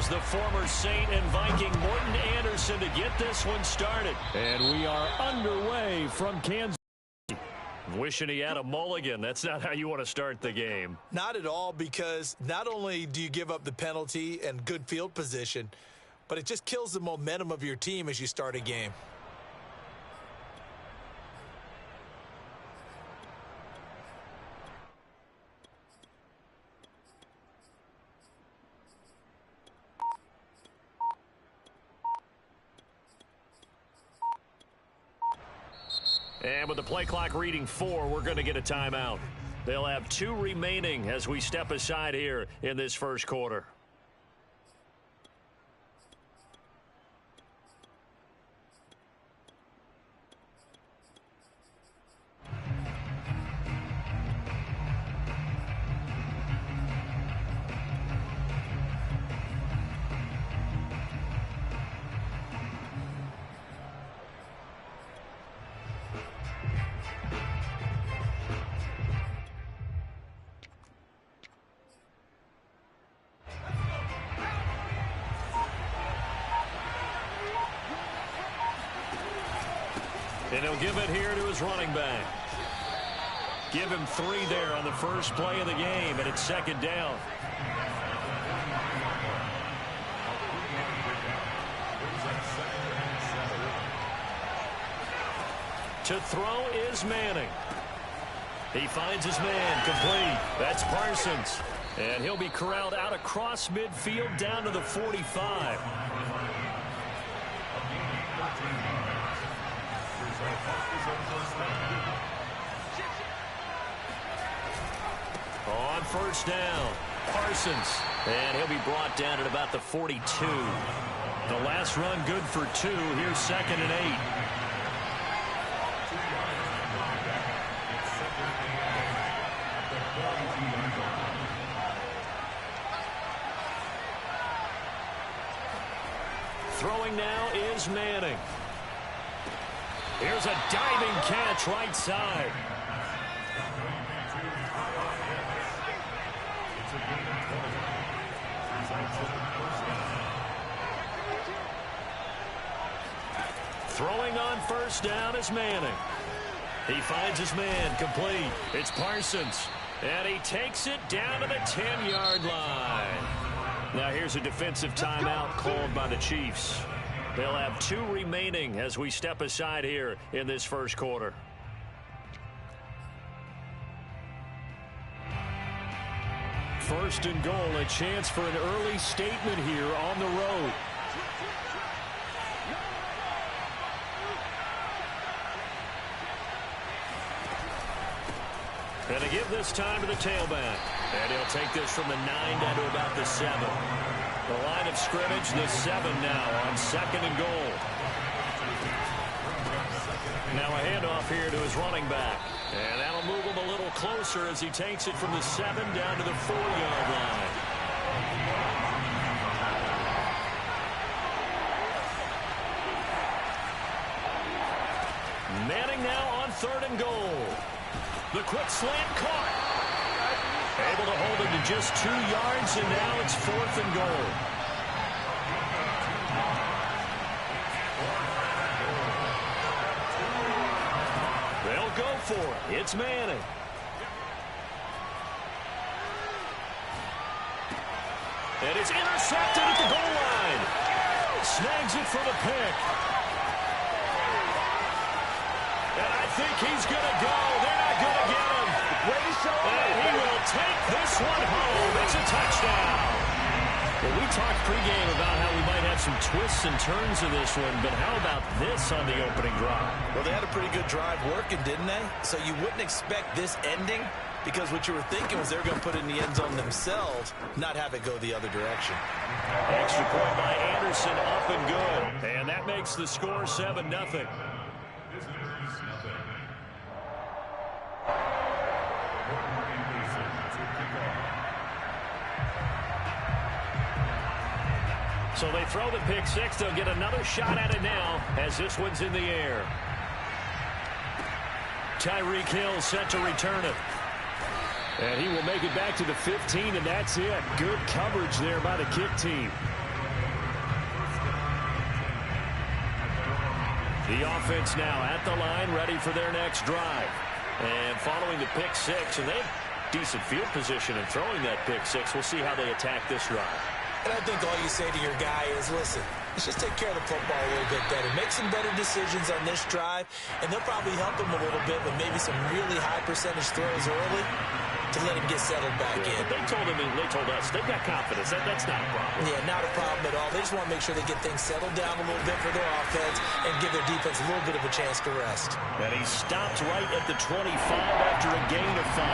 here's the former Saint and Viking Morten Andersen to get this one started. And we are underway from Kansas. Wishing he had a mulligan. That's not how you want to start the game. Not at all, because not only do you give up the penalty and good field position, but it just kills the momentum of your team as you start a game. And with the play clock reading 4, we're going to get a timeout. They'll have 2 remaining as we step aside here in this first quarter. And he'll give it here to his running back. Give him 3 there on the first play of the game, and it's second down. To throw is Manning. He finds his man, complete. That's Parsons. And he'll be corralled out across midfield down to the 45. On first down, Parsons. And he'll be brought down at about the 42. The last run good for 2. Here's 2nd and 8. Throwing now is Manning. Here's a diving catch right side. Throwing on first down is Manning. He finds his man, complete. It's Parsons. And he takes it down to the 10-yard line. Now here's a defensive timeout called by the Chiefs. They'll have 2 remaining as we step aside here in this first quarter. First and goal, a chance for an early statement here on the road. And to give this time to the tailback. And he'll take this from the 9 down to about the 7. The line of scrimmage, the 7 now on 2nd and goal. Now a handoff here to his running back. And that'll move him a little closer as he takes it from the 7 down to the 4-yard line. Manning now on 3rd and goal. The quick slant caught. Able to hold it to just 2 yards, and now it's 4th and goal. They'll go for it. It's Manning. And it's intercepted at the goal line. Snags it for the pick. And I think he's going to go. They're not going to get him. And he will take this one home. It's a touchdown. Well, we talked pregame about how we might have some twists and turns in this one, but how about this on the opening drive? Well, they had a pretty good drive working, didn't they? So you wouldn't expect this ending, because what you were thinking was they were going to put it in the end zone themselves, not have it go the other direction. Extra point by Andersen, up and good. And that makes the score 7-0. So they throw the pick 6. They'll get another shot at it now as this one's in the air. Tyreek Hill set to return it. And he will make it back to the 15, and that's it. Good coverage there by the kick team. The offense now at the line, ready for their next drive. And following the pick six, and they have decent field position in throwing that pick six. We'll see how they attack this drive. And I think all you say to your guy is, listen, let's just take care of the football a little bit better. Make some better decisions on this drive, and they'll probably help him a little bit with maybe some really high percentage throws early to let him get settled back in. But they told us, they've got confidence. That's not a problem. Yeah, not a problem at all. They just want to make sure they get things settled down a little bit for their offense and give their defense a little bit of a chance to rest. And he stopped right at the 25 after a gain of 5.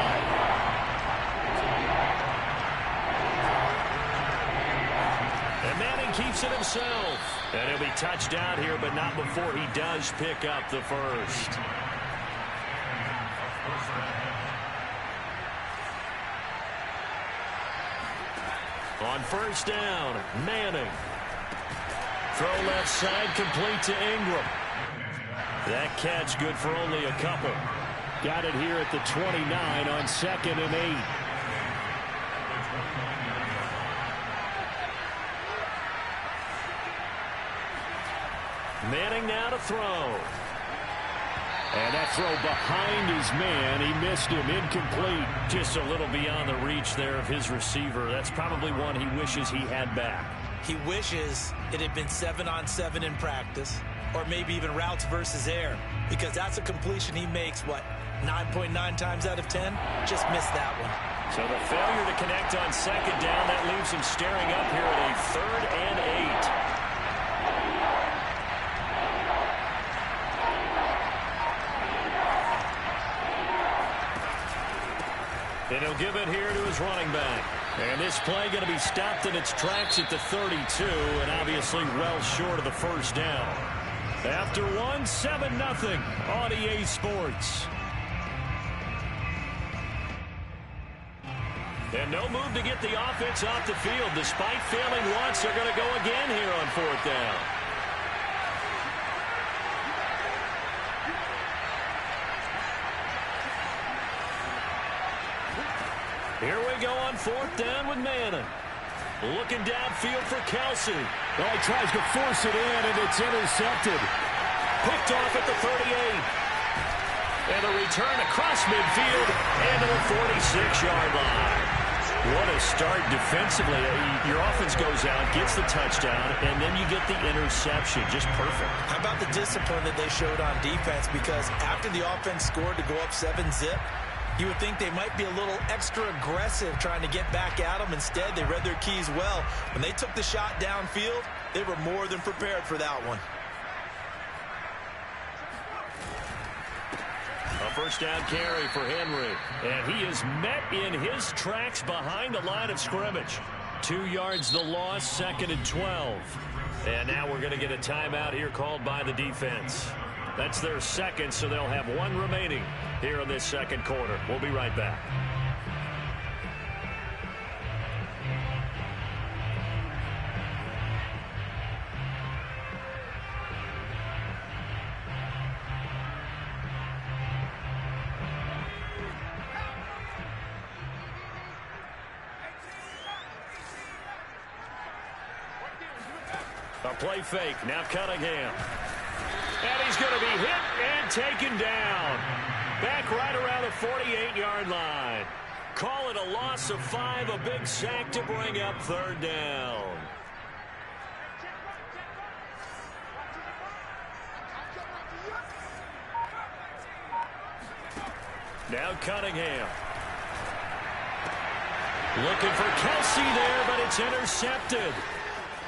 And Manning keeps it himself. And he'll be touched out here, but not before he does pick up the first. On first down, Manning. Throw left side, complete to Ingram. That catch good for only a couple. Got it here at the 29 on 2nd and 8. Manning now to throw. And that throw behind his man. He missed him. Incomplete. Just a little beyond the reach there of his receiver. That's probably one he wishes he had back. He wishes it had been 7-on-7 in practice, or maybe even routes versus air, because that's a completion he makes, 9.9 times out of 10? Just missed that one. So the failure to connect on 2nd down, that leaves him staring up here at a 3rd and 8. And he'll give it here to his running back. And this play going to be stopped in its tracks at the 32, and obviously well short of the first down. After 7-0 on EA Sports. And no move to get the offense off the field. Despite failing once, they're going to go again here on 4th down. Here we go on 4th down with Manning. Looking downfield for Kelsey. Well, he tries to force it in, and it's intercepted. Picked off at the 38. And a return across midfield and to the 46-yard line. What a start defensively. Your offense goes out, gets the touchdown, and then you get the interception. Just perfect. How about the discipline that they showed on defense? Because after the offense scored to go up 7-zip, you would think they might be a little extra aggressive trying to get back at them. Instead, they read their keys well. When they took the shot downfield, they were more than prepared for that one. A first down carry for Henry. And he is met in his tracks behind the line of scrimmage. 2 yards the loss, 2nd and 12. And now we're going to get a timeout here called by the defense. That's their second, so they'll have 1 remaining here in this second quarter. We'll be right back. A play fake. Now Cunningham. And he's going to be hit and taken down. Back right around the 48-yard line. Call it a loss of 5, a big sack to bring up 3rd down. Now Cunningham. Looking for Kelsey there, but it's intercepted.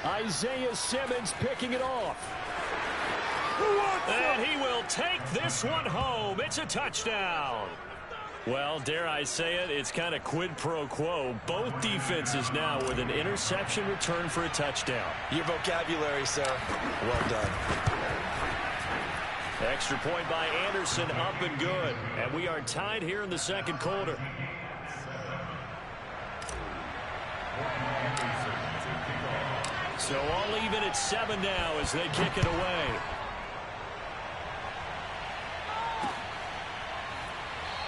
Isaiah Simmons picking it off. And he will take this one home. It's a touchdown. Well, dare I say it, it's kind of quid pro quo. Both defenses now with an interception return for a touchdown. Your vocabulary, sir. Well done. Extra point by Anderson, up and good. And we are tied here in the second quarter. So all even at 7 now as they kick it away.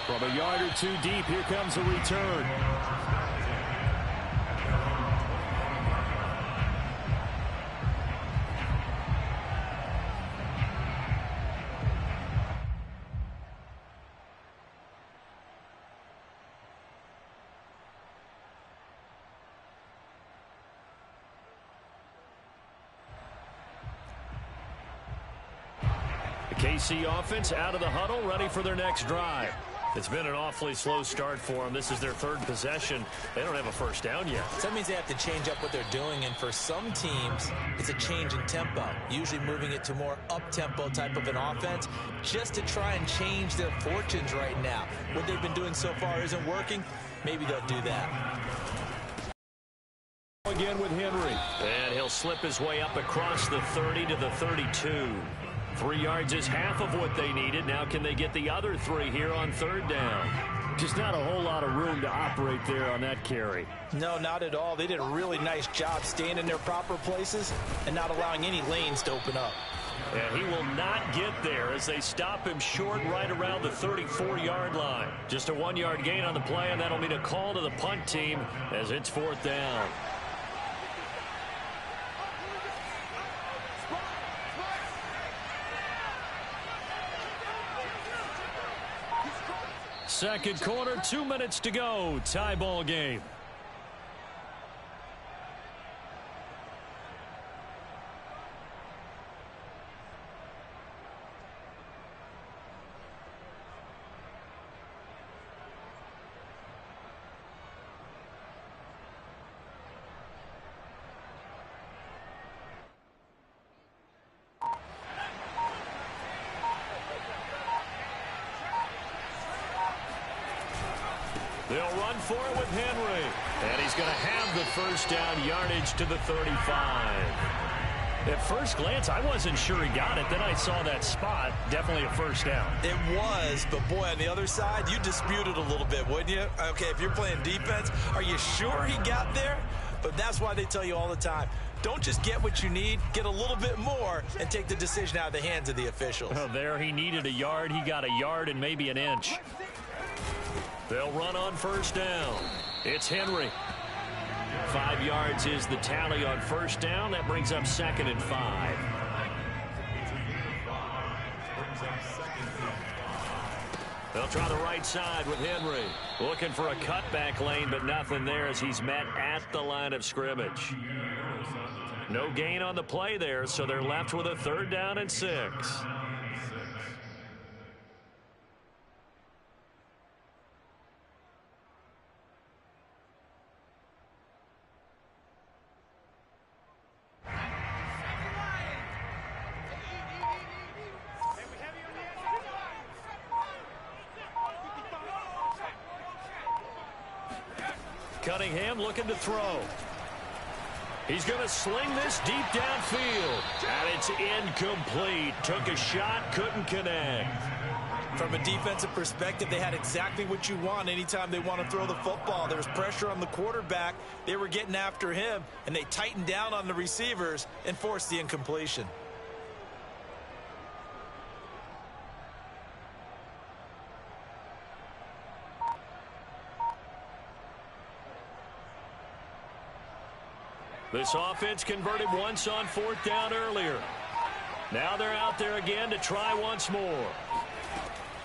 From a yard or 2 deep, here comes a return. KC offense out of the huddle, ready for their next drive. It's been an awfully slow start for them. This is their third possession. They don't have a first down yet. So that means they have to change up what they're doing, and for some teams, it's a change in tempo, usually moving it to more up-tempo type of an offense just to try and change their fortunes right now. What they've been doing so far isn't working. Maybe they'll do that. Again with Henry. And he'll slip his way up across the 30 to the 32. 3 yards is half of what they needed. Now can they get the other 3 here on third down? Just not a whole lot of room to operate there on that carry. No, not at all. They did a really nice job staying in their proper places and not allowing any lanes to open up. And he will not get there as they stop him short right around the 34-yard line. Just a 1-yard gain on the play, and that'll mean a call to the punt team as it's 4th down. Second quarter, 2 minutes to go. Tie ball game. They'll run for it with Henry. And he's going to have the first down yardage to the 35. At first glance, I wasn't sure he got it. Then I saw that spot. Definitely a first down. It was, but boy, on the other side, you dispute it a little bit, wouldn't you? Okay, if you're playing defense, are you sure he got there? But that's why they tell you all the time, don't just get what you need, get a little bit more, and take the decision out of the hands of the officials. Oh, there he needed a yard. He got a yard and maybe an inch. They'll run on first down. It's Henry. 5 yards is the tally on first down. That brings up 2nd and 5. They'll try the right side with Henry. Looking for a cutback lane, but nothing there as he's met at the line of scrimmage. No gain on the play there, so they're left with a 3rd down and 6. Cunningham looking to throw. He's going to sling this deep downfield. And it's incomplete. Took a shot, couldn't connect. From a defensive perspective, they had exactly what you want anytime they want to throw the football. There was pressure on the quarterback. They were getting after him, and they tightened down on the receivers and forced the incompletion. This offense converted once on 4th down earlier. Now they're out there again to try once more.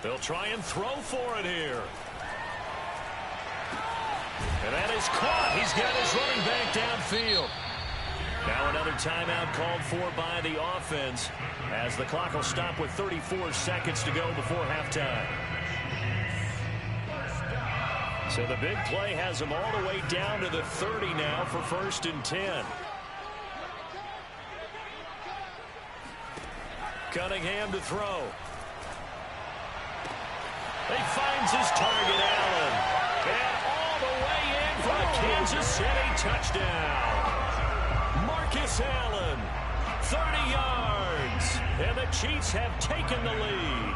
They'll try and throw for it here. And that is caught. He's got his running back downfield. Now another timeout called for by the offense as the clock will stop with 34 seconds to go before halftime. So the big play has them all the way down to the 30 now for 1st and 10. Cunningham to throw. He finds his target, Allen. And all the way in for a Kansas City touchdown. Marcus Allen, 30 yards. And the Chiefs have taken the lead.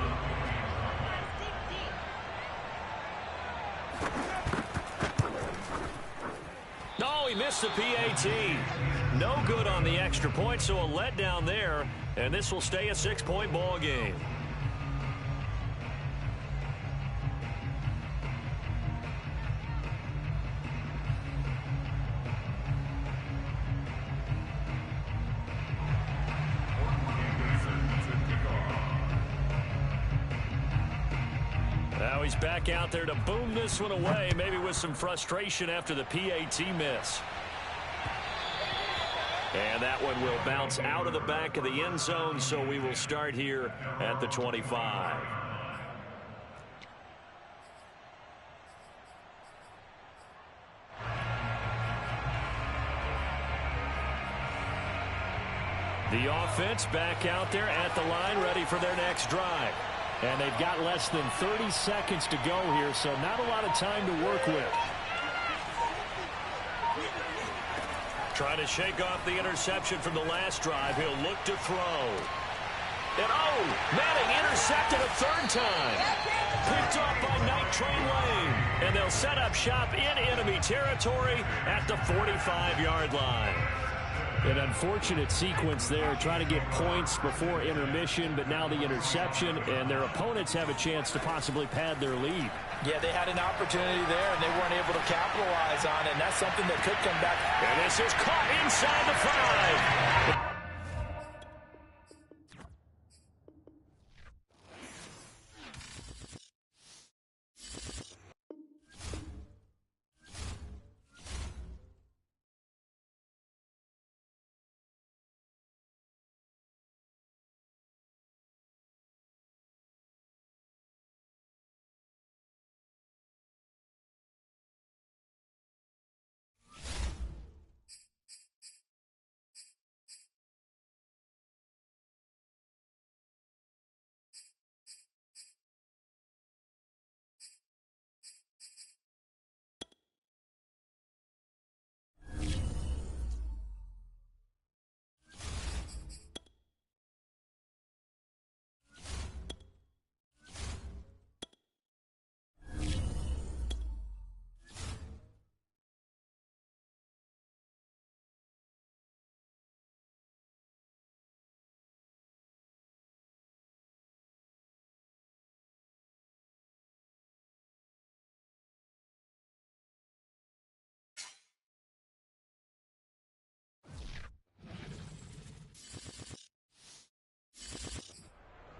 No, he missed the PAT. No good on the extra point, so a letdown there. And this will stay a 6-point ball game. Now he's back out there to boom this one away, maybe with some frustration after the PAT miss. And that one will bounce out of the back of the end zone, so we will start here at the 25. The offense back out there at the line, ready for their next drive. And they've got less than 30 seconds to go here, so not a lot of time to work with. Trying to shake off the interception from the last drive. He'll look to throw. And Manning intercepted a third time. Picked off by Night Train Lane. And they'll set up shop in enemy territory at the 45-yard line. An unfortunate sequence there, trying to get points before intermission, but now the interception, and their opponents have a chance to possibly pad their lead. Yeah, they had an opportunity there, and they weren't able to capitalize on it, and that's something that could come back. And this is caught inside the 5.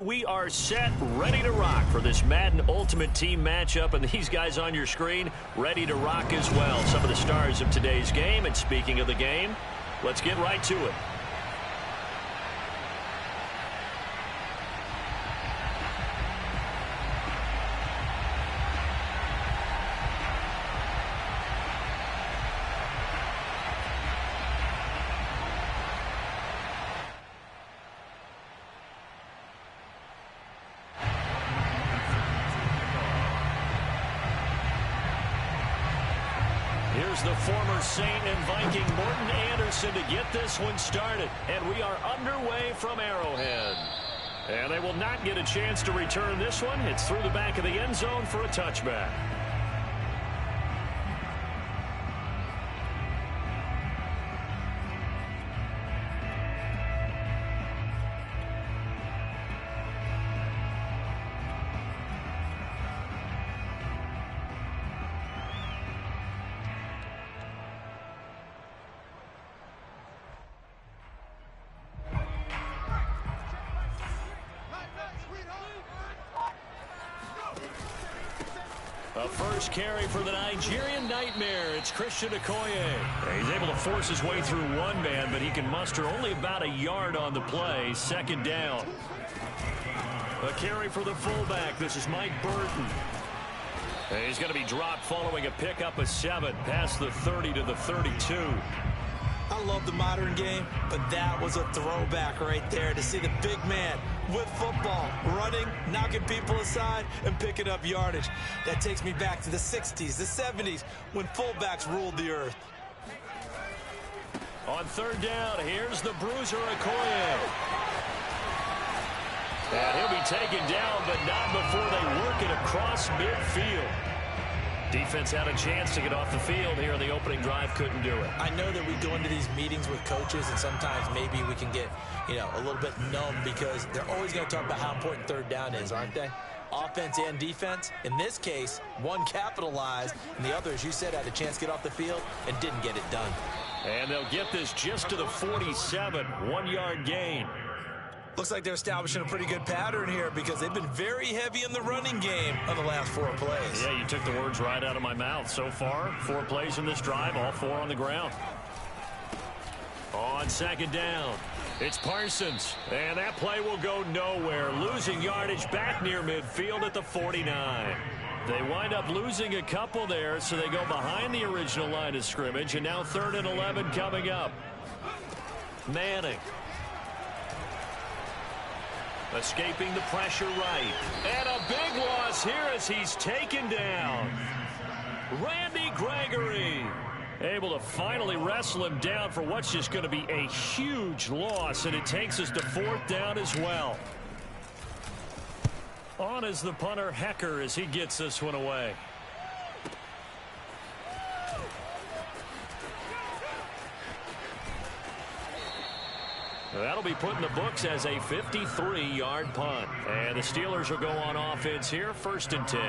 We are set, ready to rock for this Madden Ultimate Team matchup, and these guys on your screen ready to rock as well. Some of the stars of today's game, and speaking of the game, let's get right to it. Here's the former Saint and Viking Morten Andersen to get this one started. And we are underway from Arrowhead. And they will not get a chance to return this one. It's through the back of the end zone for a touchback. A first carry for the Nigerian Nightmare. It's Christian Okoye. He's able to force his way through one man, but he can muster only about a yard on the play. Second down. A carry for the fullback. This is Mike Burton. And he's going to be dropped following a pickup of 7 past the 30 to the 32. I love the modern game, but that was a throwback right there to see the big man with football, running, knocking people aside, and picking up yardage. That takes me back to the 60s, the 70s, when fullbacks ruled the earth. On third down, here's the bruiser Okoye. And he'll be taken down, but not before they work it across midfield. Defense had a chance to get off the field here in the opening drive, couldn't do it. I know that we go into these meetings with coaches, and sometimes maybe we can get, a little bit numb because they're always going to talk about how important third down is, aren't they? Offense and defense. In this case, one capitalized, and the other, as you said, had a chance to get off the field and didn't get it done. And they'll get this just to the 47, 1-yard gain. Looks like they're establishing a pretty good pattern here because they've been very heavy in the running game on the last 4 plays. Yeah, you took the words right out of my mouth. So far, 4 plays in this drive, all 4 on the ground. On second down, it's Parsons. And that play will go nowhere. Losing yardage back near midfield at the 49. They wind up losing a couple there, so they go behind the original line of scrimmage. And now 3rd and 11 coming up. Manning. Escaping the pressure right. And a big loss here as he's taken down. Randy Gregory able to finally wrestle him down for what's just going to be a huge loss, and it takes us to 4th down as well. On is the punter, Hecker, as he gets this one away. That'll be put in the books as a 53-yard punt. And the Steelers will go on offense here, 1st and 10.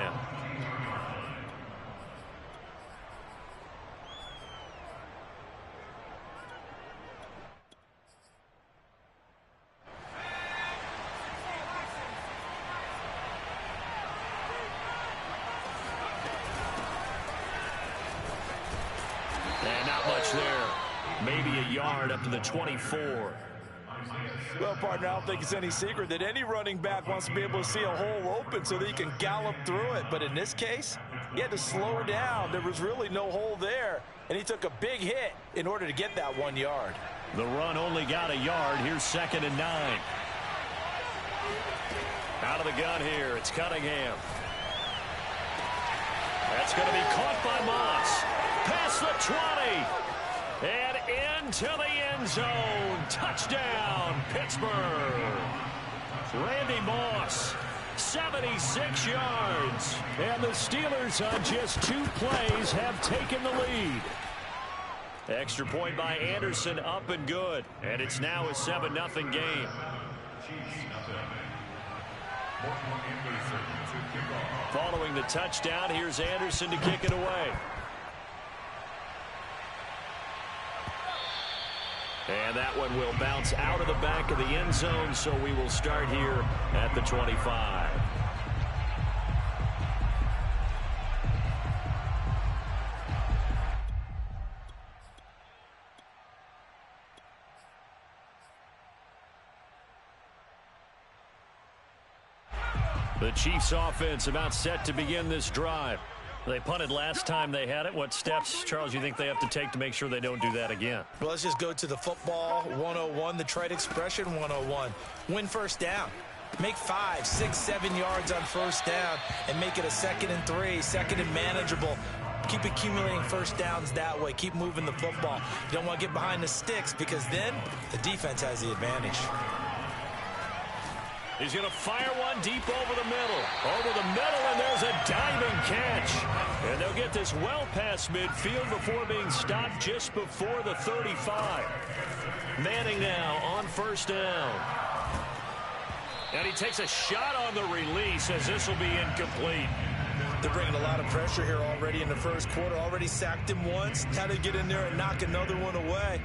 And not much there. Maybe a yard up to the 24. Well, partner, I don't think it's any secret that any running back wants to be able to see a hole open so that he can gallop through it. But in this case, he had to slow down. There was really no hole there, and he took a big hit in order to get that 1 yard. The run only got a yard. Here's 2nd and 9. Out of the gun here, it's Cunningham. That's going to be caught by Moss. Past the 20. And into the end zone. Touchdown, Pittsburgh. Randy Moss, 76 yards. And the Steelers on just 2 plays have taken the lead. Extra point by Anderson, up and good. And it's now a 7-0 game. Following the touchdown, here's Anderson to kick it away. And that one will bounce out of the back of the end zone, so we will start here at the 25. The Chiefs offense about set to begin this drive. They punted last time they had it. What steps, Charles, you think they have to take to make sure they don't do that again? Well, let's just go to the football 101, the trade expression 101. Win 1st down. Make 5, 6, 7 yards on 1st down and make it a 2nd and 3, 2nd and manageable. Keep accumulating 1st downs that way. Keep moving the football. You don't want to get behind the sticks because then the defense has the advantage. He's going to fire one deep over the middle. Over the middle, and there's a diving catch. And they'll get this well past midfield before being stopped just before the 35. Manning now on 1st down. And he takes a shot on the release as this will be incomplete. They're bringing a lot of pressure here already in the 1st quarter. Already sacked him once. Had to get in there and knock another one away.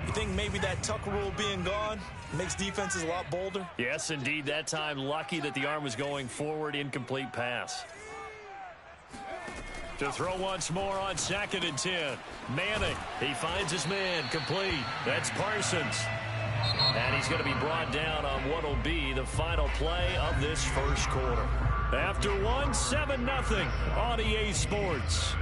You think maybe that Tucker rule being gone makes defenses a lot bolder? Yes, indeed. That time, lucky that the arm was going forward. Incomplete pass. To throw once more on 2nd and 10. Manning, he finds his man, complete. That's Parsons. And he's going to be brought down on what will be the final play of this 1st quarter. After 7-0 on EA Sports.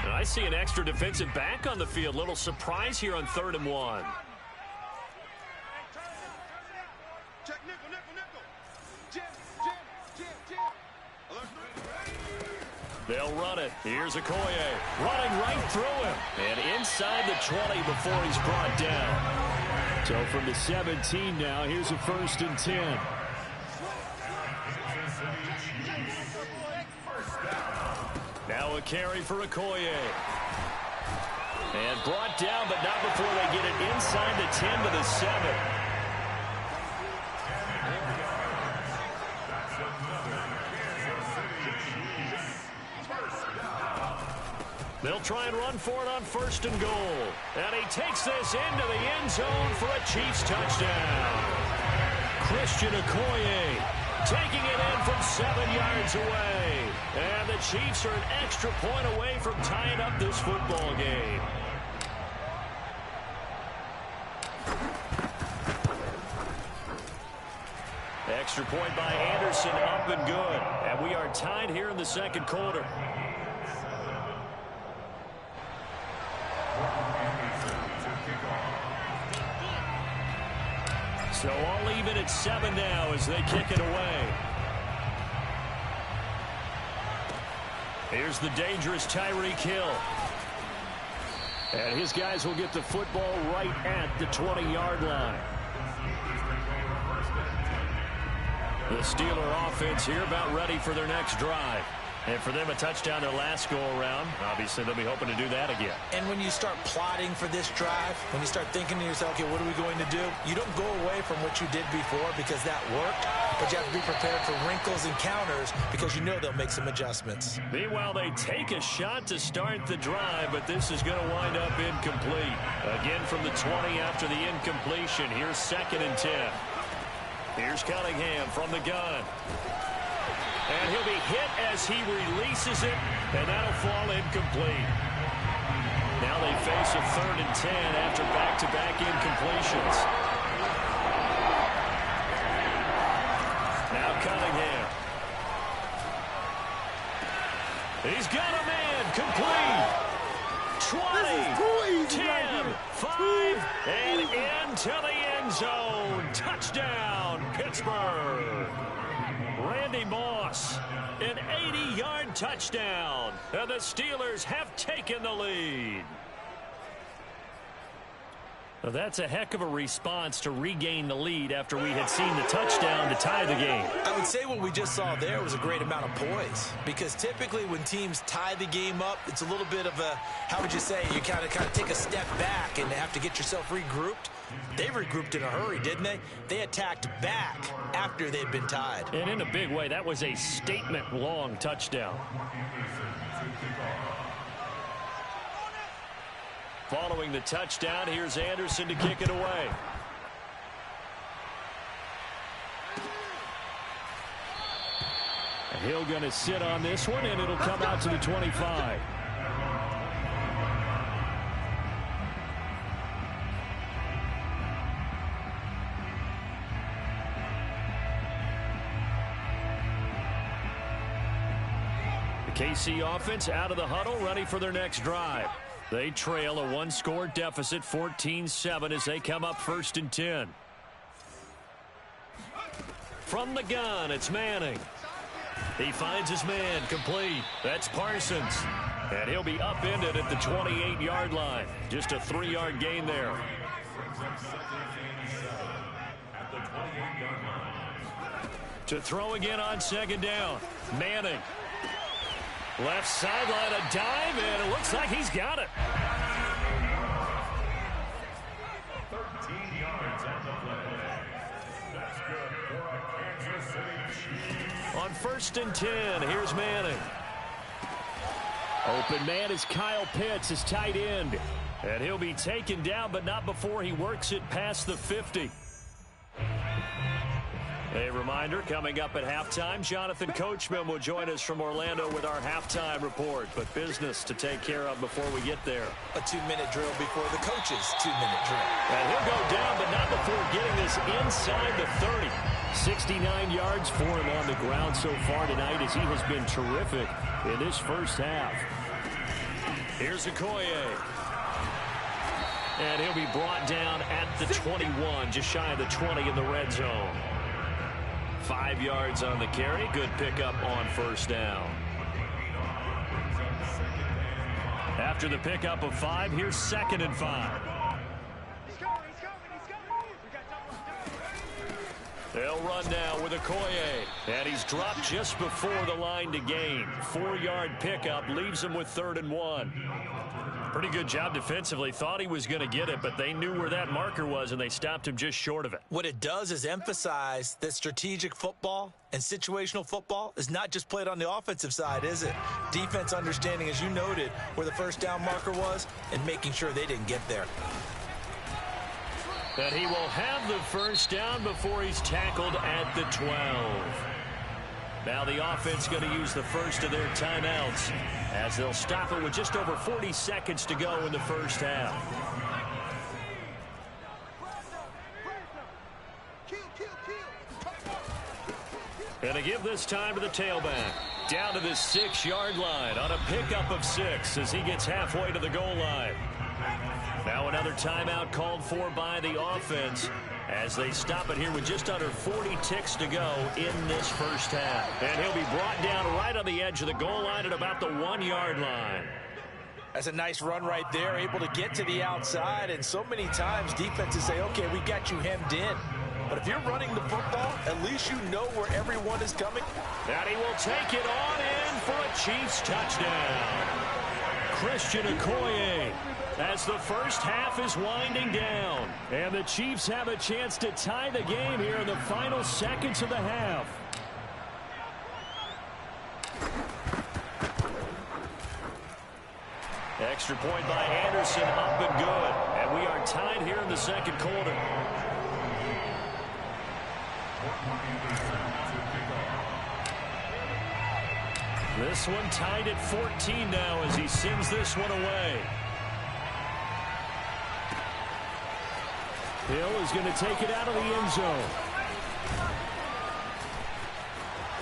I see an extra defensive back on the field. Little surprise here on 3rd and 1. They'll run it. Here's Okoye running right through him. And inside the 20 before he's brought down. So from the 17 now, here's a 1st and 10. Now a carry for Okoye. And brought down, but not before they get it inside the 10 to the 7. They'll try and run for it on 1st and goal. And he takes this into the end zone for a Chiefs touchdown. Christian Okoye taking it in from 7 yards away. And the Chiefs are an extra point away from tying up this football game. Extra point by Anderson, up and good. And we are tied here in the second quarter. So all even at 7 now as they kick it away. Here's the dangerous Tyreek Hill. And his guys will get the football right at the 20-yard line. The Steeler offense here about ready for their next drive. And for them, a touchdown their last go-around. Obviously, they'll be hoping to do that again. And when you start plotting for this drive, when you start thinking to yourself, okay, what are we going to do? You don't go away from what you did before because that worked, but you have to be prepared for wrinkles and counters because you know they'll make some adjustments. Meanwhile, they take a shot to start the drive, but this is going to wind up incomplete. Again from the 20 after the incompletion. Here's 2nd and 10. Here's Cunningham from the gun. And he'll be hit as he releases it, and that'll fall incomplete. Now they face a 3rd and 10 after back-to-back incompletions. Now Cunningham. He's got a man, complete. 20, 10, 5, and into the end zone. Touchdown, Pittsburgh. Randy Moss, an 80-yard touchdown, and the Steelers have taken the lead. Well, that's a heck of a response to regain the lead after we had seen the touchdown to tie the game. I would say what we just saw there was a great amount of poise, because typically when teams tie the game up, it's a little bit of a, how would you say, you kind of take a step back and have to get yourself regrouped. They regrouped in a hurry, didn't they? They attacked back after they'd been tied. And in a big way, that was a statement-long touchdown. Following the touchdown, here's Anderson to kick it away. And Hill going to sit on this one, and it'll come out to the 25. KC offense out of the huddle, ready for their next drive. They trail a one-score deficit, 14-7, as they come up 1st and 10. From the gun, it's Manning. He finds his man, complete. That's Parsons. And he'll be upended at the 28-yard line. Just a 3-yard gain there. To throw again on 2nd down. Manning. Left sideline, a dive, and it looks like he's got it. 13 yards on the play. That's good for a Kansas City Chiefs. On 1st and 10, here's Manning. Open man is Kyle Pitts, his tight end. And he'll be taken down, but not before he works it past the 50. A reminder, coming up at halftime, Jonathan Coachman will join us from Orlando with our halftime report. But business to take care of before we get there. A 2-minute drill before the coach's 2-minute drill. And he'll go down, but not before getting this inside the 30. 69 yards for him on the ground so far tonight, as he has been terrific in this first half. Here's Okoye. And he'll be brought down at the 21, just shy of the 20 in the red zone. 5 yards on the carry. Good pickup on 1st down. After the pickup of 5, here's 2nd and 5. They'll run now with Okoye. And he's dropped just before the line to gain. 4-yard pickup leaves him with 3rd and 1. Pretty good job defensively. Thought he was going to get it, but they knew where that marker was, and they stopped him just short of it. What it does is emphasize that strategic football and situational football is not just played on the offensive side, is it? Defense understanding, as you noted, where the 1st down marker was and making sure they didn't get there. And he will have the 1st down before he's tackled at the 12. Now the offense going to use the first of their timeouts as they'll stop it with just over 40 seconds to go in the first half. And to give this time to the tailback. Down to the 6-yard line on a pickup of 6 as he gets halfway to the goal line. Now another timeout called for by the offense as they stop it here with just under 40 ticks to go in this first half. And he'll be brought down right on the edge of the goal line at about the 1-yard line. That's a nice run right there, able to get to the outside. And so many times defenses say, okay, we got you hemmed in. But if you're running the football, at least you know where everyone is coming. And he will take it on in for a Chiefs touchdown. Christian Okoye as the first half is winding down. And the Chiefs have a chance to tie the game here in the final seconds of the half. Extra point by Anderson, up and good. And we are tied here in the second quarter. This one tied at 14 now as he sends this one away. Hill is going to take it out of the end zone.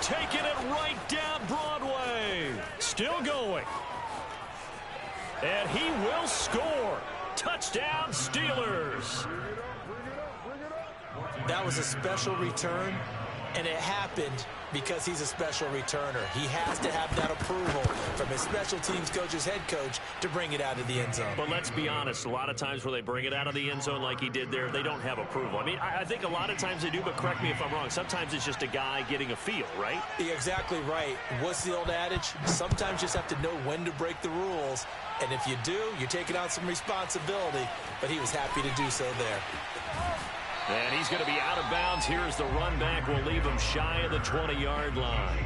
Taking it right down Broadway. Still going. And he will score. Touchdown, Steelers. That was a special return, and it happened because he's a special returner. He has to have that approval from his special teams coach, his head coach, to bring it out of the end zone. But let's be honest, a lot of times where they bring it out of the end zone like he did there, they don't have approval. I mean, I think a lot of times they do, but correct me if I'm wrong. Sometimes it's just a guy getting a feel, right? You're exactly right. What's the old adage? Sometimes you just have to know when to break the rules. And if you do, you're taking on some responsibility. But he was happy to do so there. And he's going to be out of bounds here as the run back will leave him shy of the 20-yard line.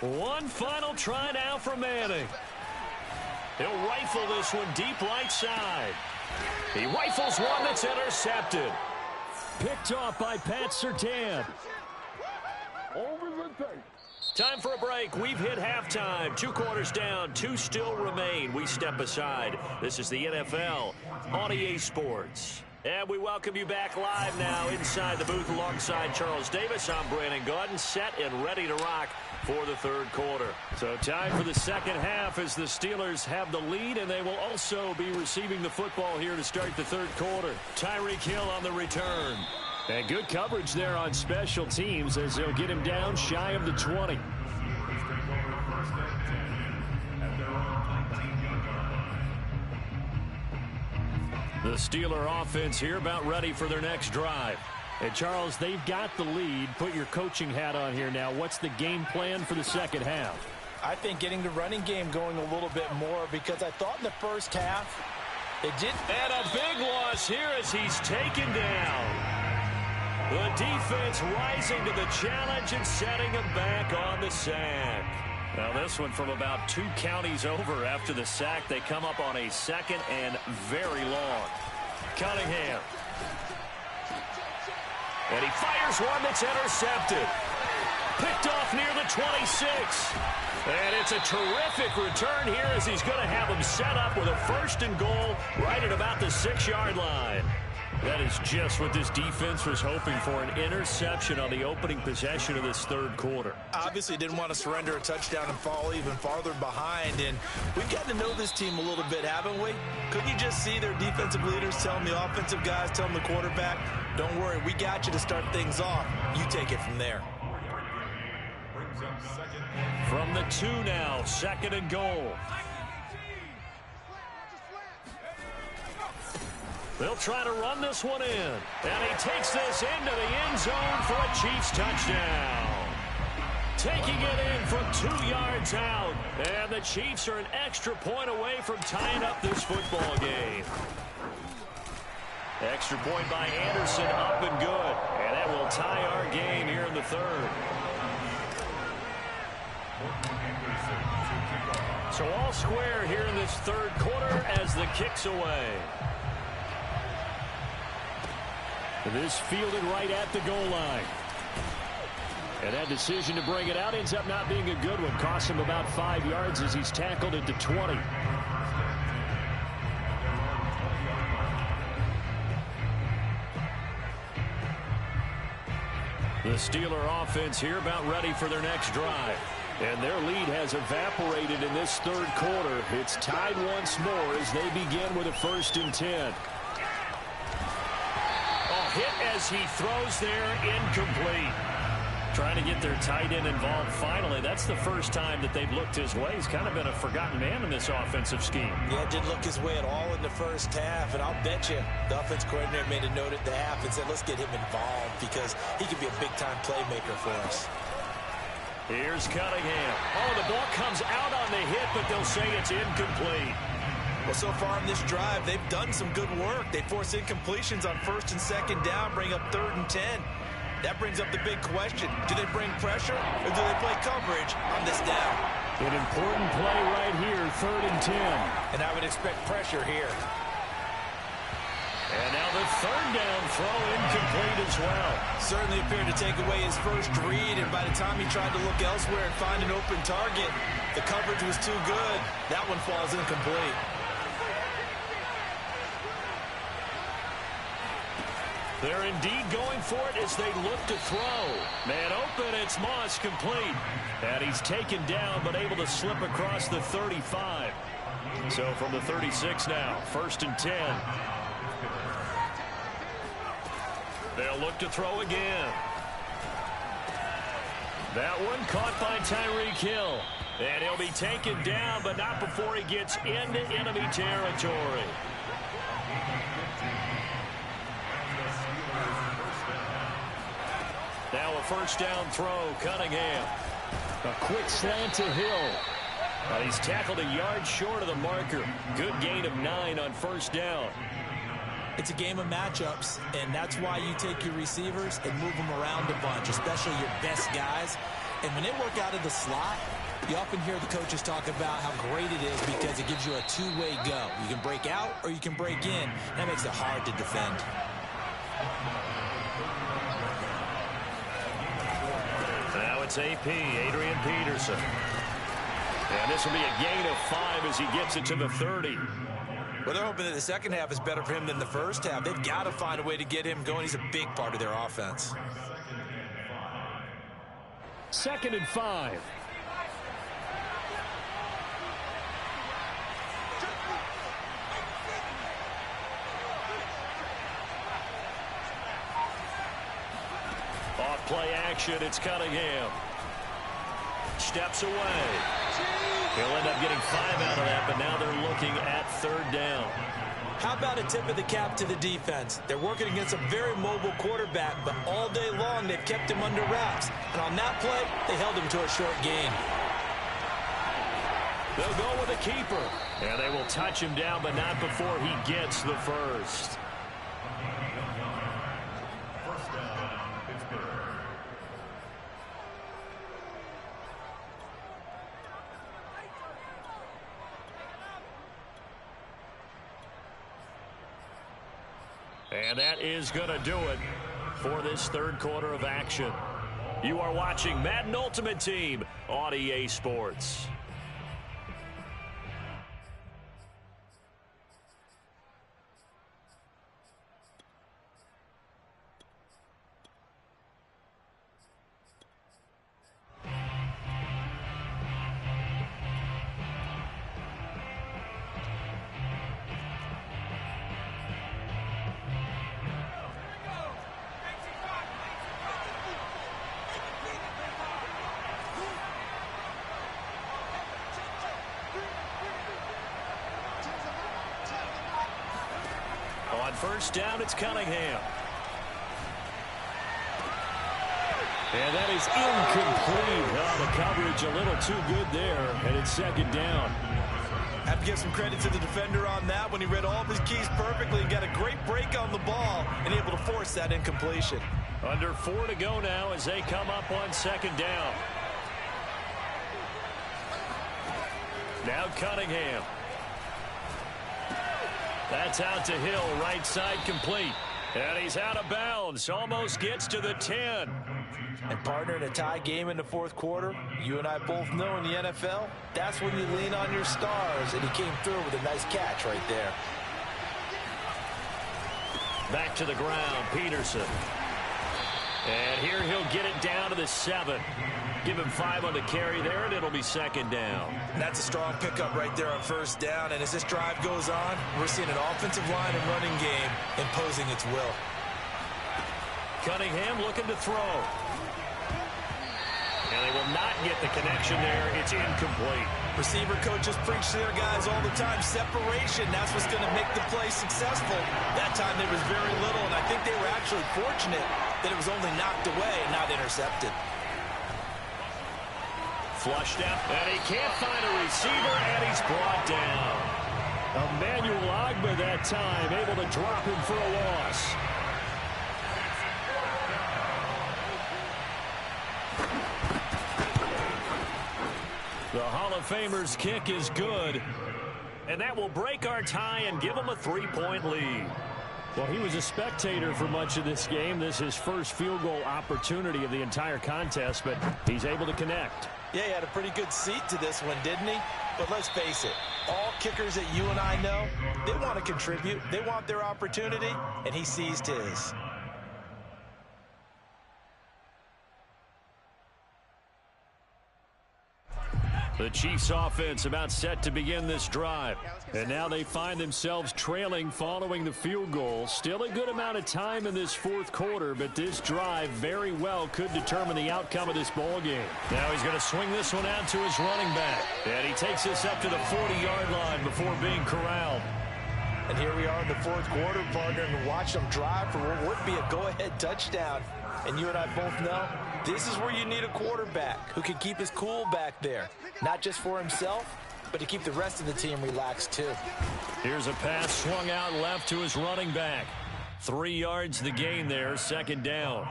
One final try now for Manning. He'll rifle this one deep right side. He rifles one that's intercepted. Picked off by Pat Surtain. Time for a break. We've hit halftime. 2 quarters down. 2 still remain. We step aside. This is the NFL on EA Sports. And we welcome you back live now inside the booth alongside Charles Davis. I'm Brandon Gaudin, set and ready to rock for the third quarter. So time for the second half as the Steelers have the lead, and they will also be receiving the football here to start the third quarter. Tyreek Hill on the return. And good coverage there on special teams as they'll get him down shy of the 20. The Steeler offense here about ready for their next drive. And Charles, they've got the lead. Put your coaching hat on here now. What's the game plan for the second half? I think getting the running game going a little bit more, because I thought in the first half it did. And a big loss here as he's taken down. The defense rising to the challenge and setting him back on the sack. Now this one from about 2 counties over after the sack. They come up on a second and very long. Cunningham. And he fires one that's intercepted. Picked off near the 26. And it's a terrific return here as he's going to have him set up with a 1st and goal right at about the 6-yard line. That is just what this defense was hoping for, an interception on the opening possession of this third quarter. Obviously didn't want to surrender a touchdown and fall even farther behind. And we've gotten to know this team a little bit, haven't we? Couldn't you just see their defensive leaders telling the offensive guys, telling the quarterback, don't worry, we got you to start things off. You take it from there. From the 2 now, 2nd and goal. They'll try to run this one in. And he takes this into the end zone for a Chiefs touchdown. Taking it in from 2 yards out. And the Chiefs are an extra point away from tying up this football game. Extra point by Anderson, up and good. And that will tie our game here in the third. So all square here in this third quarter as the kick's away. This fielded right at the goal line. And that decision to bring it out ends up not being a good one. Costs him about 5 yards as he's tackled at the 20. The Steeler offense here about ready for their next drive. And their lead has evaporated in this third quarter. It's tied once more as they begin with a 1st and 10. Oh, hit as he throws there, incomplete. Trying to get their tight end involved finally. That's the first time that they've looked his way. He's kind of been a forgotten man in this offensive scheme. Yeah, didn't look his way at all in the first half. And I'll bet you the offense coordinator made a note at the half and said, let's get him involved because he could be a big-time playmaker for us. Here's Cunningham. Oh, the ball comes out on the hit, but they'll say it's incomplete. Well, so far in this drive, they've done some good work. They force incompletions on 1st and 2nd down, bring up 3rd and 10. That brings up the big question. Do they bring pressure or do they play coverage on this down? An important play right here, 3rd and 10. And I would expect pressure here. And now the 3rd down throw incomplete as well. Certainly appeared to take away his first read, and by the time he tried to look elsewhere and find an open target, the coverage was too good. That one falls incomplete. They're indeed going for it as they look to throw. Man open, it's Moss, complete. And he's taken down but able to slip across the 35. So from the 36 now, 1st and 10. They'll look to throw again. That one caught by Tyreek Hill. And he'll be taken down, but not before he gets into enemy territory. Now a 1st down throw, Cunningham. A quick slant to Hill. But he's tackled a yard short of the marker. Good gain of 9 on 1st down. It's a game of matchups, and that's why you take your receivers and move them around a bunch, especially your best guys. And when they work out of the slot, you often hear the coaches talk about how great it is because it gives you a two-way go. You can break out or you can break in. That makes it hard to defend. Now it's AP, Adrian Peterson. And this will be a gain of 5 as he gets it to the 30. Well, they're hoping that the second half is better for him than the first half. They've got to find a way to get him going. He's a big part of their offense. 2nd and 5. Off play action, it's Cunningham. Steps away. He'll end up getting 5 out of that, but now they're looking at 3rd down. How about a tip of the cap to the defense? They're working against a very mobile quarterback, but all day long they've kept him under wraps. And on that play, they held him to a short gain. They'll go with a keeper. And they will touch him down, but not before he gets the 1st. And that is going to do it for this third quarter of action. You are watching Madden Ultimate Team on EA Sports. On first down, it's Cunningham. And that is incomplete. Oh, the coverage a little too good there, and it's second down. Have to give some credit to the defender on that when he read all of his keys perfectly and got a great break on the ball and able to force that incompletion. Under 4 to go now as they come up on second down. Now Cunningham. That's out to Hill, right side complete. And he's out of bounds, almost gets to the 10. And partner, in a tie game in the fourth quarter, you and I both know in the NFL, that's when you lean on your stars, and he came through with a nice catch right there. Back to the ground, Peterson. And here he'll get it down to the 7. Give him 5 on the carry there, and it'll be second down. That's a strong pickup right there on first down, and as this drive goes on, we're seeing an offensive line and running game imposing its will. Cunningham looking to throw. And they will not get the connection there. It's incomplete. Receiver coaches preach to their guys all the time. Separation, that's what's going to make the play successful. That time there was very little, and I think they were actually fortunate that it was only knocked away and not intercepted. Flushed out, and he can't find a receiver, and he's brought down. Emmanuel Ogbah that time, able to drop him for a loss. The Hall of Famer's kick is good. And that will break our tie and give him a 3-point lead. Well, he was a spectator for much of this game. This is his first field goal opportunity of the entire contest, but he's able to connect. Yeah, he had a pretty good seat to this one, didn't he? But let's face it, all kickers that you and I know, they want to contribute. They want their opportunity, and he seized his. The Chiefs offense about set to begin this drive. And now they find themselves trailing following the field goal. Still a good amount of time in this fourth quarter, but this drive very well could determine the outcome of this ball game. Now he's going to swing this one out to his running back. And he takes this up to the 40-yard line before being corralled. And here we are in the fourth quarter, partner, and watch them drive for what would be a go-ahead touchdown. And you and I both know this is where you need a quarterback who can keep his cool back there. Not just for himself, but to keep the rest of the team relaxed too. Here's a pass swung out left to his running back. 3 yards the gain there, second down.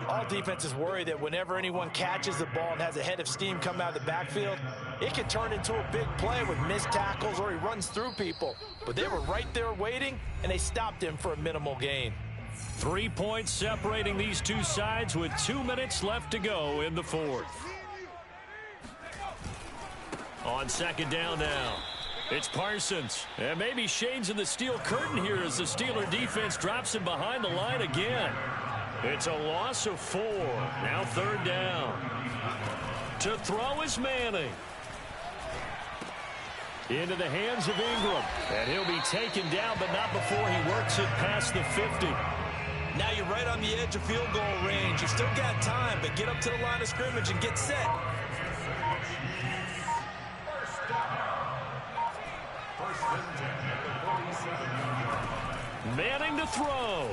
All defenses worry that whenever anyone catches the ball and has a head of steam come out of the backfield, it can turn into a big play with missed tackles or he runs through people. But they were right there waiting, and they stopped him for a minimal gain. 3 points separating these two sides with 2 minutes left to go in the fourth. On second down now, it's Parsons. And maybe shades of the steel curtain here as the Steeler defense drops him behind the line again. It's a loss of 4. Now third down. To throw is Manning. Into the hands of Ingram. And he'll be taken down, but not before he works it past the 50. Now you're right on the edge of field goal range. You've still got time, but get up to the line of scrimmage and get set. Manning to throw.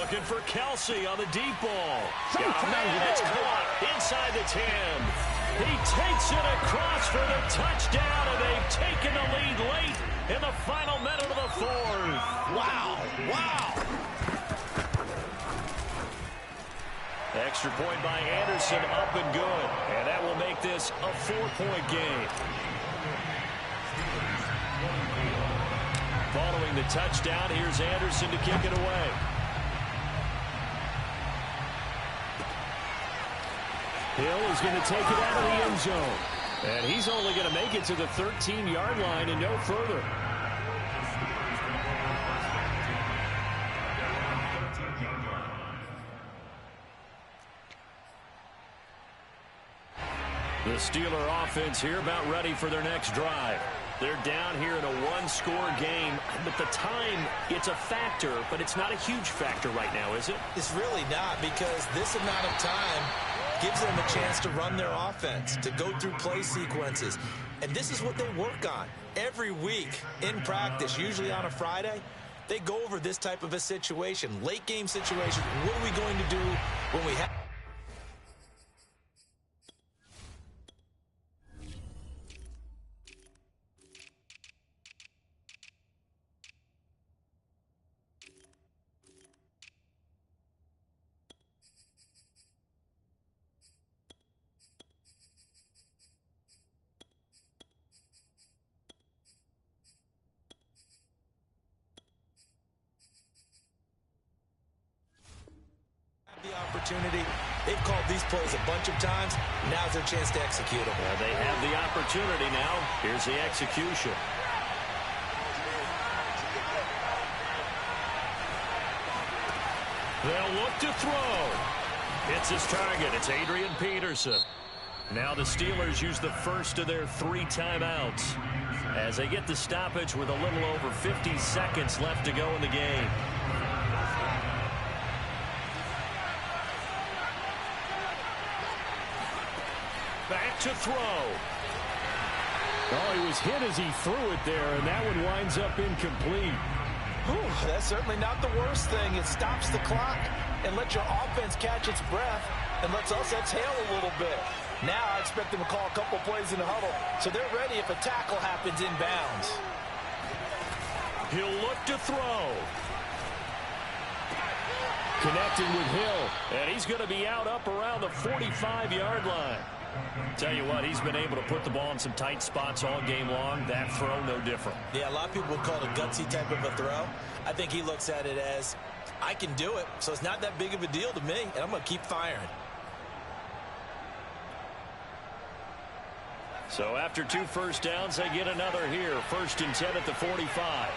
Looking for Kelsey on the deep ball. It's caught inside the 10. He takes it across for the touchdown, and they've taken the lead late in the final minute of the fourth. Wow, wow. Extra point by Anderson, up and good. And that will make this a 4-point game. Following the touchdown, here's Anderson to kick it away. Hill is going to take it out of the end zone. And he's only going to make it to the 13-yard line and no further. The Steeler offense here about ready for their next drive. They're down here in a one-score game, but the time, it's a factor, but it's not a huge factor right now, is it? It's really not, because this amount of time gives them a chance to run their offense, to go through play sequences. And this is what they work on every week in practice, usually on a Friday. They go over this type of a situation, late game situation. What are we going to do when we have... opportunity. They've called these plays a bunch of times. Now's their chance to execute them. They have the opportunity now. Here's the execution. They'll look to throw. It's his target. It's Adrian Peterson. Now the Steelers use the first of their 3 timeouts as they get the stoppage with a little over 50 seconds left to go in the game. Back to throw. Oh, he was hit as he threw it there, and that one winds up incomplete. Whew, that's certainly not the worst thing. It stops the clock and lets your offense catch its breath and lets us exhale a little bit. Now I expect them to call a couple plays in the huddle so they're ready if a tackle happens inbounds. He'll look to throw. Connecting with Hill. And he's going to be out up around the 45-yard line. Tell you what, he's been able to put the ball in some tight spots all game long. That throw, no different. Yeah, a lot of people would call it a gutsy type of a throw. I think he looks at it as, I can do it, so it's not that big of a deal to me, and I'm going to keep firing. So after 2 first downs, they get another here. 1st and 10 at the 45.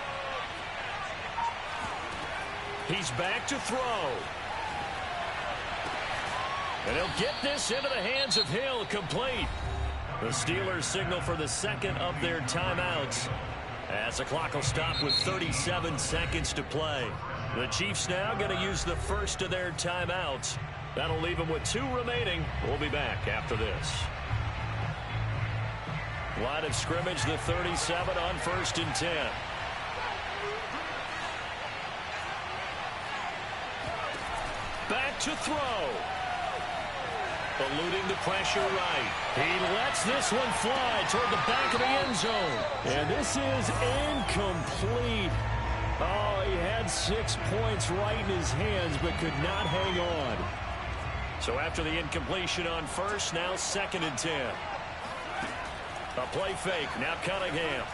He's back to throw. And he'll get this into the hands of Hill, complete. The Steelers signal for the second of their timeouts as the clock will stop with 37 seconds to play. The Chiefs now going to use the first of their timeouts. That'll leave them with 2 remaining. We'll be back after this. Line of scrimmage, the 37 on 1st and 10. Back to throw. Eluding the pressure right. He lets this one fly toward the back of the end zone. And this is incomplete. Oh, he had 6 points right in his hands, but could not hang on. So after the incompletion on first, now 2nd and 10. A play fake. Now Cunningham.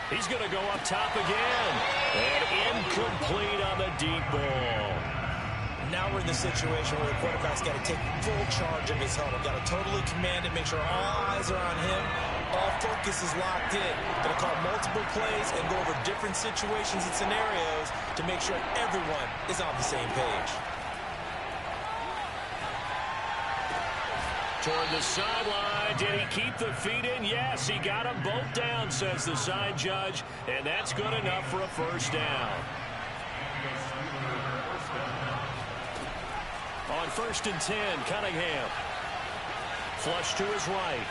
He's going to go up top again. And incomplete on the deep ball. Now we're in the situation where the quarterback's got to take full charge of his huddle. Got to totally command it, make sure all eyes are on him. All focus is locked in. Going to call multiple plays and go over different situations and scenarios to make sure everyone is on the same page. Toward the sideline. Did he keep the feet in? Yes, he got them both down, says the side judge. And that's good enough for a first down. On 1st and 10, Cunningham. Flush to his right.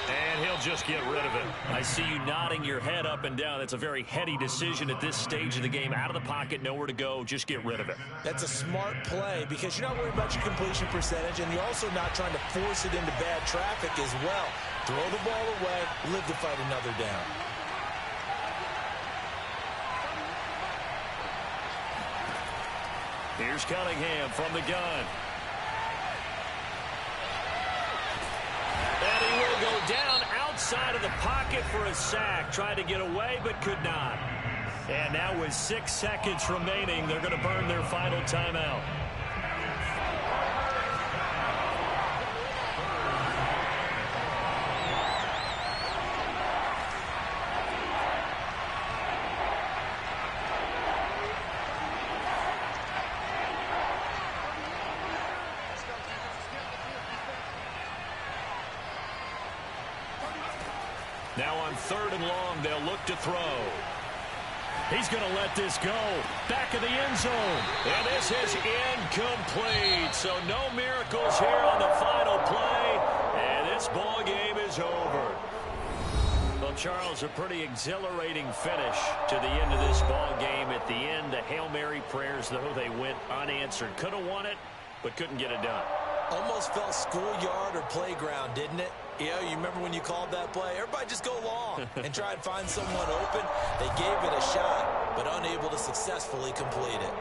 And he'll just get rid of it. I see you nodding your head up and down. That's a very heady decision at this stage of the game. Out of the pocket, nowhere to go. Just get rid of it. That's a smart play because you're not worried about your completion percentage, and you're also not trying to force it into bad traffic as well. Throw the ball away, live to fight another down. Here's Cunningham from the gun. And he will go down outside of the pocket for a sack. Tried to get away, but could not. And now with 6 seconds remaining, they're going to burn their final timeout. Now on 3rd and long, they'll look to throw. He's going to let this go. Back of the end zone. And this is incomplete. So no miracles here on the final play. And this ball game is over. Well, Charles, a pretty exhilarating finish to the end of this ball game. At the end, the Hail Mary prayers, though, they went unanswered. Could have won it, but couldn't get it done. Almost felt schoolyard or playground, didn't it? You remember when you called that play? Everybody just go long and try and find someone open. They gave it a shot, but unable to successfully complete it.